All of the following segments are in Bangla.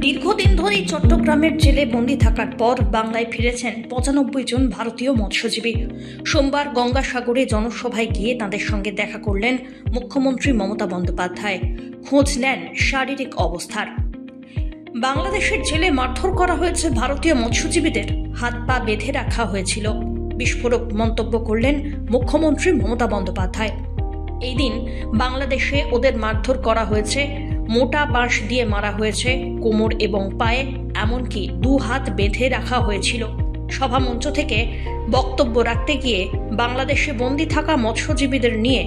দীর্ঘদিন ধরেই চট্টগ্রামের জেলে বন্দী থাকার পর বাংলায় ফিরেছেন ৯৫ জন ভারতীয় মৎস্যজীবী। সোমবার গঙ্গাসাগরে জনসভায় গিয়ে তাঁদের সঙ্গে দেখা করলেন মুখ্যমন্ত্রী মমতা বন্দ্যোপাধ্যায়। খোঁজ নেন শারীরিক অবস্থার। বাংলাদেশের জেলে মারধর করা হয়েছে ভারতীয় মৎস্যজীবীদের, হাত পা বেঁধে রাখা হয়েছিল। বিস্ফোরক মন্তব্য করলেন মুখ্যমন্ত্রী মমতা বন্দ্যোপাধ্যায়। এই দিন বাংলাদেশে ওদের মারধর করা হয়েছে, মোটা বাঁশ দিয়ে মারা হয়েছে কোমর এবং পায়ে, এমনকি ২ হাত বেঁধে রাখা হয়েছিল। সভামঞ্চ থেকে বক্তব্য রাখতে গিয়ে বাংলাদেশে বন্দী থাকা মৎস্যজীবীদের নিয়ে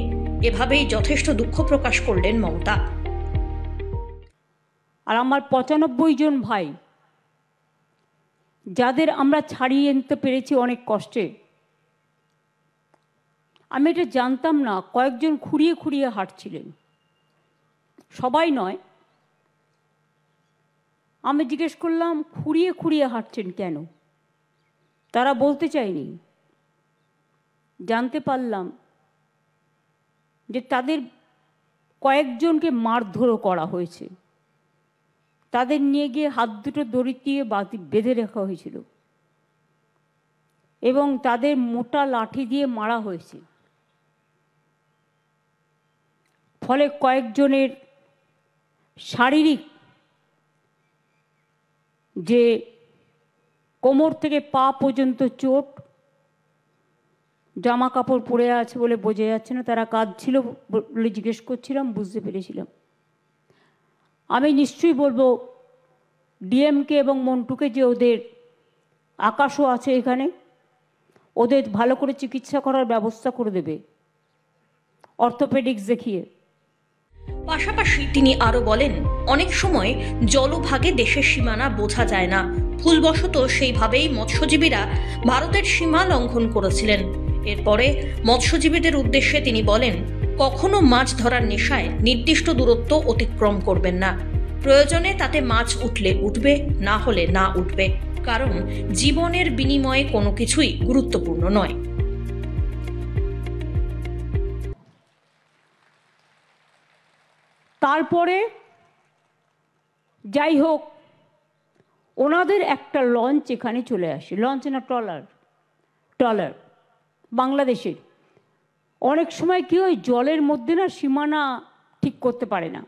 এভাবেই যথেষ্ট দুঃখ প্রকাশ করলেন মমতা। আর আমার ৯৫ জন ভাই, যাদের আমরা ছাড়িয়ে আনতে পেরেছি অনেক কষ্টে। আমি এটা জানতাম না, কয়েকজন খুঁড়িয়ে খুঁড়িয়ে হাঁটছিলেন, সবাই নয়। আমি জিজ্ঞেস করলাম, খুঁড়িয়ে খুঁড়িয়ে হাঁটছেন কেন? তারা বলতে চায়নি। জানতে পারলাম যে তাদের কয়েকজনকে মারধরও করা হয়েছে। তাদের নিয়ে গিয়ে হাত দুটো দড়ি দিয়ে বেঁধে রাখা হয়েছিল এবং তাদের মোটা লাঠি দিয়ে মারা হয়েছে। ফলে কয়েকজনের শারীরিক যে কোমর থেকে পা পর্যন্ত চোট, জামা কাপড় পরে আছে বলে বোঝা যাচ্ছে না। তারা কাঁদছিল বলে জিজ্ঞেস করছিলাম, বুঝতে পেরেছিলাম। আমি নিশ্চয়ই বলবো ডিএমকে এবং মন্টুকে যে ওদের আকাশও আছে এখানে, ওদের ভালো করে চিকিৎসা করার ব্যবস্থা করে দেবে, অর্থোপেডিক্স দেখিয়ে। পাশাপাশি তিনি আরো বলেন, অনেক সময় জলভাগে দেশের সীমানা বোঝা যায় না। ভুলবশত সেইভাবেই মৎস্যজীবীরা ভারতের সীমা লঙ্ঘন করেছিলেন। এরপরে মৎস্যজীবীদের উদ্দেশ্যে তিনি বলেন, কখনো মাছ ধরার নেশায় নির্দিষ্ট দূরত্ব অতিক্রম করবেন না। প্রয়োজনে তাতে মাছ উঠলে উঠবে, না হলে না উঠবে, কারণ জীবনের বিনিময়ে কোনো কিছুই গুরুত্বপূর্ণ নয়। তারপরে যাই হোক, ওনাদের একটা লঞ্চ এখানে চলে আসে, লঞ্চ না ট্রলার বাংলাদেশের। অনেক সময় কি হয়, জলের মধ্যে না সীমানা ঠিক করতে পারে না,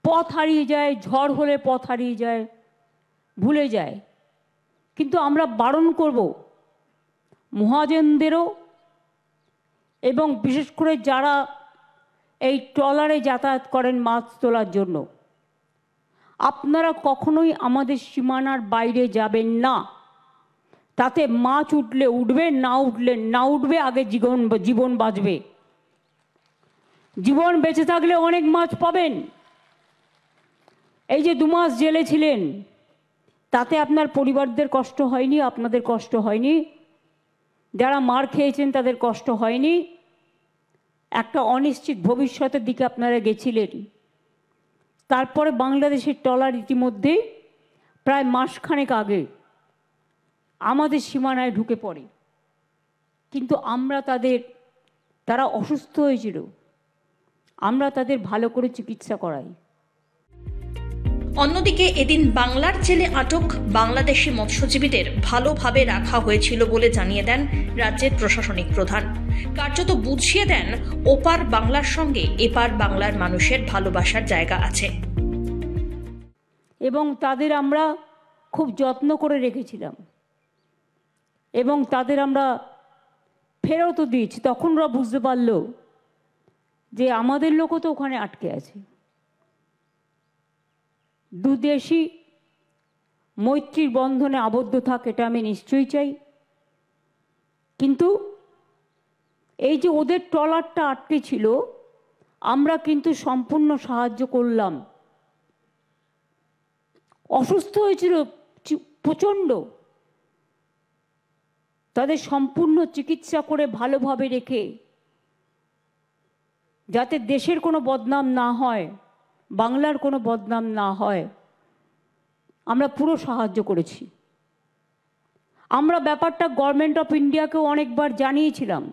পথ হারিয়ে যায়, ঝড় হলে পথ হারিয়ে যায়, ভুলে যায়। কিন্তু আমরা বারণ করব মহাজনদেরও, এবং বিশেষ করে যারা এই ট্রলারে যাতায়াত করেন মাছ তোলার জন্য, আপনারা কখনোই আমাদের সীমানার বাইরে যাবেন না। তাতে মাছ উঠলে উঠবে, না উঠলে না উঠবে, আগে জীবন বাঁচবে। জীবন বেঁচে থাকলে অনেক মাছ পাবেন। এই যে 2 মাস জেলে ছিলেন, তাতে আপনার পরিবারদের কষ্ট হয়নি, আপনাদের কষ্ট হয়নি, যারা মার খেয়েছেন তাদের কষ্ট হয়নি। একটা অনিশ্চিত ভবিষ্যতের দিকে আপনারা গেছিলেন। তারপরে বাংলাদেশের ট্রলার ইতিমধ্যেই প্রায় মাসখানেক আগে আমাদের সীমানায় ঢুকে পড়ে। কিন্তু তারা অসুস্থ হয়েছিল, আমরা তাদের ভালো করে চিকিৎসা করাই। অন্যদিকে এদিন বাংলার জেলে আটক বাংলাদেশি মৎস্যজীবীদের ভালোভাবে রাখা হয়েছিল বলে জানিয়ে দেন রাজ্যের প্রশাসনিক প্রধান। কার্যত বুঝিয়ে দেন, ওপার বাংলার সঙ্গে এপার বাংলার মানুষের ভালোবাসার জায়গা আছে এবং তাদের আমরা খুব যত্ন করে রেখেছিলাম এবং তাদের আমরা ফেরতও দিয়েছি। তখন ওরা বুঝতে পারল যে আমাদের লোকও তো ওখানে আটকে আছে। দুদেশই মৈত্রীর বন্ধনে আবদ্ধ থাক, এটা আমি নিশ্চয়ই চাই। কিন্তু এই যে ওদের ট্রলারটা আটকে ছিল, আমরা কিন্তু সম্পূর্ণ সাহায্য করলাম। অসুস্থ হয়েছিল প্রচণ্ড, তাদের সম্পূর্ণ চিকিৎসা করে ভালোভাবে রেখে, যাতে দেশের কোনো বদনাম না হয়, বাংলার কোনো বদনাম না হয়, আমরা পুরো সাহায্য করেছি। আমরা ব্যাপারটা গভর্নমেন্ট অফ ইন্ডিয়াকেও অনেকবার জানিয়েছিলাম।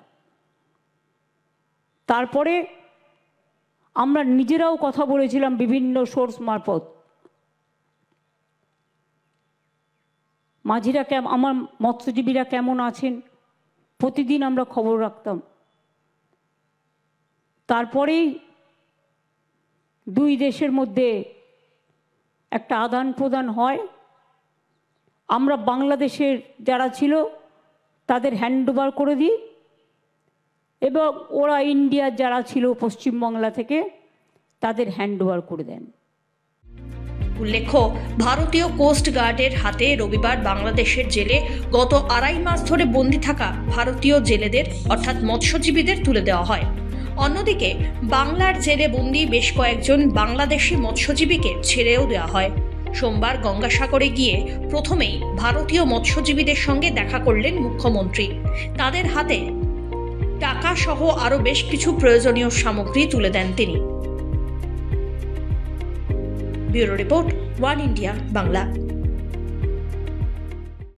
তারপরে আমরা নিজেরাও কথা বলেছিলাম বিভিন্ন সোর্স মারফত। মাঝিরা আমার মৎস্যজীবীরা কেমন আছেন প্রতিদিন আমরা খবর রাখতাম। তারপরেই দুই দেশের মধ্যে একটা আদান প্রদান হয়। আমরা বাংলাদেশের যারা ছিল তাদের হ্যান্ডওভার করে দিই এবং ওরা ইন্ডিয়ার যারা ছিল পশ্চিমবাংলা থেকে তাদের হ্যান্ডওভার করে দেন। উল্লেখ্য, ভারতীয় কোস্ট গার্ডের হাতে রবিবার বাংলাদেশের জেলে গত 2.5 মাস ধরে বন্দী থাকা ভারতীয় জেলেদের অর্থাৎ মৎস্যজীবীদের তুলে দেওয়া হয়। অন্যদিকে বাংলার জেলে বন্দী বেশ কয়েকজন বাংলাদেশি মৎস্যজীবীকে ছেড়েও দেওয়া হয়। সোমবার গঙ্গাসাগরে গিয়ে প্রথমেই ভারতীয় মৎস্যজীবীদের সঙ্গে দেখা করলেন মুখ্যমন্ত্রী। তাদের হাতে টাকা সহ আরও বেশ কিছু প্রয়োজনীয় সামগ্রী তুলে দেন তিনি। Bureau report, one India Bangla.